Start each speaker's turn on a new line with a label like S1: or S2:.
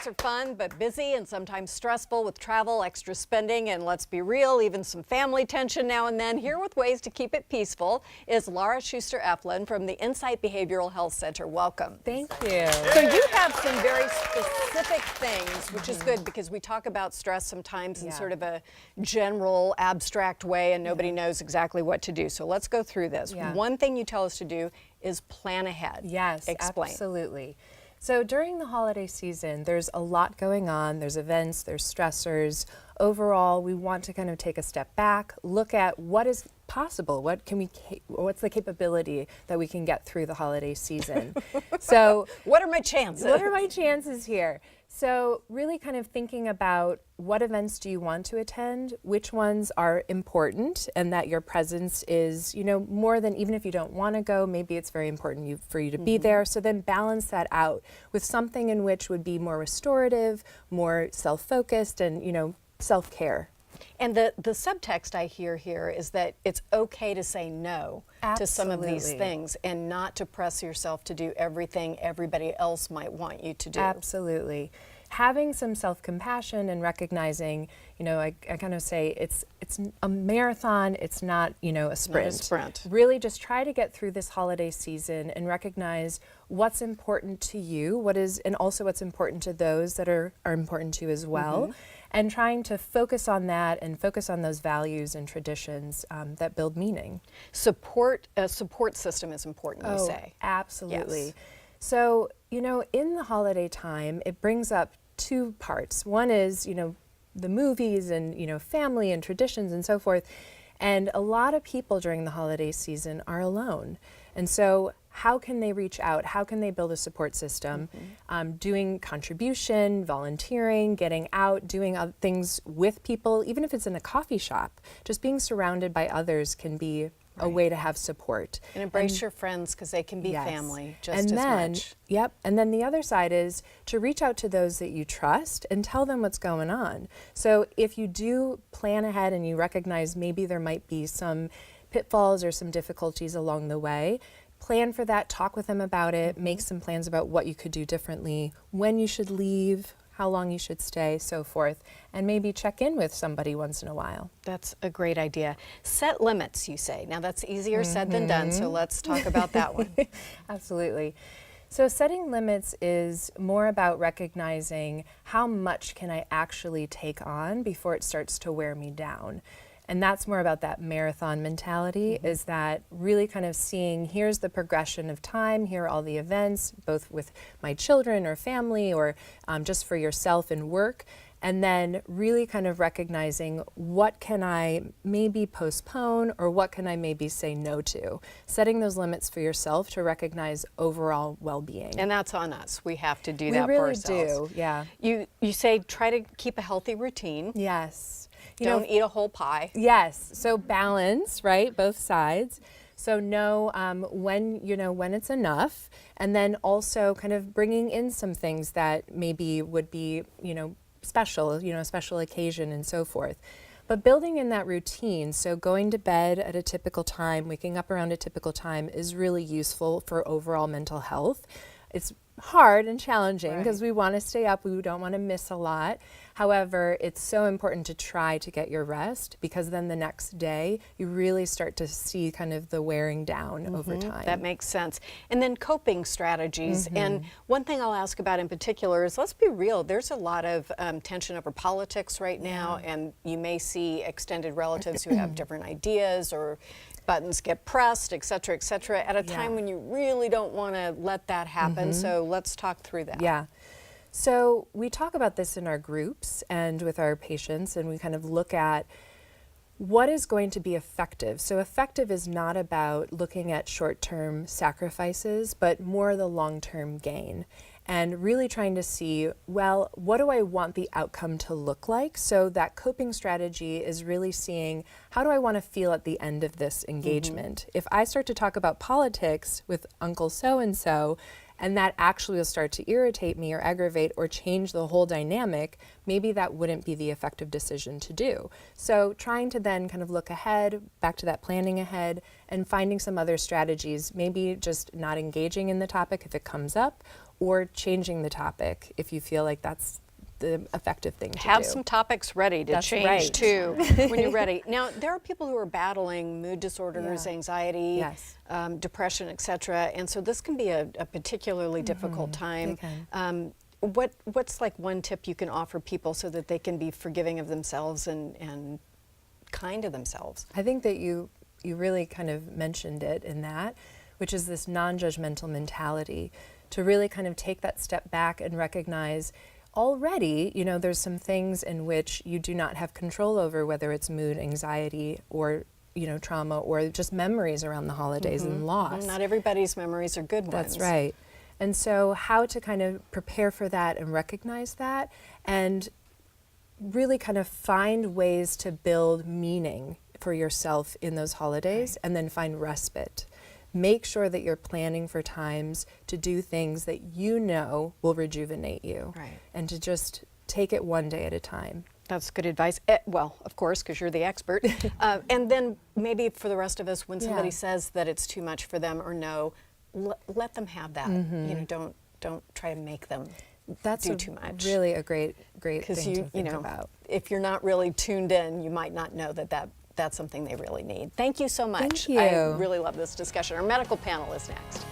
S1: are fun but busy and sometimes stressful with travel, extra spending, and let's be real, even some family tension now and then. Here with ways to keep it peaceful is Lara Effland from the Insight Behavioral Health Center. Welcome.
S2: Thank you.
S1: So you have some very specific things, which is good because we talk about stress sometimes in sort of a general, abstract way and nobody knows exactly what to do. So let's go through this. One thing you tell us to do is plan ahead.
S2: Yes,
S1: explain.
S2: Absolutely. So during the holiday season, there's a lot going on. There's events, there's stressors. Overall, we want to kind of take a step back, look at what is possible, what's the capability that we can get through the holiday season. So
S1: what are my chances?
S2: What are my chances here? So really kind of thinking about what events do you want to attend, which ones are important, and that your presence is, more than, even if you don't want to go, maybe it's very important for you to be there. So then balance that out with something in which would be more restorative, more self-focused, and, self-care.
S1: And the subtext I hear here is that it's okay to say no to some of these things and not to press yourself to do everything everybody else might want you to do.
S2: Absolutely. Having some self-compassion and recognizing, I kind of say it's a marathon, it's not, a sprint.
S1: Not a sprint.
S2: Really just try to get through this holiday season and recognize what's important to you, and also what's important to those that are important to you as well. And trying to focus on that and focus on those values and traditions that build meaning.
S1: A support system is important, you say.
S2: Absolutely.
S1: Yes.
S2: So, in the holiday time, it brings up two parts. One is, the movies and, family and traditions and so forth. And a lot of people during the holiday season are alone. And so how can they reach out? How can they build a support system? Doing contribution, volunteering, getting out, doing things with people, even if it's in a coffee shop, just being surrounded by others can be a way to have support.
S1: And embrace your friends because they can be family just as much.
S2: Yep. And then the other side is to reach out to those that you trust and tell them what's going on. So if you do plan ahead and you recognize maybe there might be some pitfalls or some difficulties along the way, plan for that, talk with them about it, make some plans about what you could do differently, when you should leave, how long you should stay, so forth, and maybe check in with somebody once in a while.
S1: That's a great idea. Set limits, you say. Now that's easier said than done, so let's talk about that one.
S2: Absolutely. So setting limits is more about recognizing how much can I actually take on before it starts to wear me down. And that's more about that marathon mentality, is that really kind of seeing, here's the progression of time, here are all the events, both with my children or family or just for yourself and work, and then really kind of recognizing what can I maybe postpone or what can I maybe say no to. Setting those limits for yourself to recognize overall well-being.
S1: And that's on us. We have to do that for ourselves.
S2: We really do, yeah.
S1: You say try to keep a healthy routine.
S2: Yes.
S1: Don't eat a whole pie.
S2: Yes, so balance, right, both sides. So know when it's enough, and then also kind of bringing in some things that maybe would be, special, a special occasion and so forth. But building in that routine, so going to bed at a typical time, waking up around a typical time is really useful for overall mental health. It's hard and challenging because we want to stay up, we don't want to miss a lot. However, it's so important to try to get your rest because then the next day you really start to see kind of the wearing down over time.
S1: That makes sense. And then coping strategies. And one thing I'll ask about in particular is, let's be real, there's a lot of tension over politics right now, and you may see extended relatives who have different ideas or buttons get pressed, et cetera, at a time when you really don't want to let that happen. So let's talk through that.
S2: Yeah. So we talk about this in our groups and with our patients, and we kind of look at what is going to be effective. So effective is not about looking at short-term sacrifices, but more the long-term gain. And really trying to see, well, what do I want the outcome to look like? So that coping strategy is really seeing, how do I want to feel at the end of this engagement? If I start to talk about politics with Uncle so-and-so, and that actually will start to irritate me or aggravate or change the whole dynamic, maybe that wouldn't be the effective decision to do. So trying to then kind of look ahead, back to that planning ahead, and finding some other strategies, maybe just not engaging in the topic if it comes up, or changing the topic if you feel like that's the effective thing to
S1: Have
S2: do.
S1: some topics ready to
S2: That's
S1: change
S2: right.
S1: too when you're ready. Now, there are people who are battling mood disorders,
S2: Yeah.
S1: anxiety,
S2: Yes.
S1: depression, etc. And so this can be a particularly difficult time.
S2: It can.
S1: What's like one tip you can offer people so that they can be forgiving of themselves and kind to themselves?
S2: I think that you really kind of mentioned it in that, which is this non-judgmental mentality, to really kind of take that step back and recognize already, there's some things in which you do not have control over, whether it's mood, anxiety, or trauma, or just memories around the holidays and loss.
S1: Not everybody's memories are good ones.
S2: That's right. And so how to kind of prepare for that and recognize that, and really kind of find ways to build meaning for yourself in those holidays, and then find respite. Make sure that you're planning for times to do things that will rejuvenate you,
S1: Right.
S2: and to just take it one day at a time.
S1: That's good advice. Well, of course, because you're the expert. And then maybe for the rest of us, when somebody
S2: Yeah.
S1: says that it's too much for them or no, let them have that. Don't try to make them
S2: That's
S1: do too much.
S2: really a great thing
S1: Because
S2: to think about.
S1: if you're not really tuned in, you might not know that's something they really need. Thank you so much.
S2: Thank you.
S1: I really love this discussion. Our medical panel is next.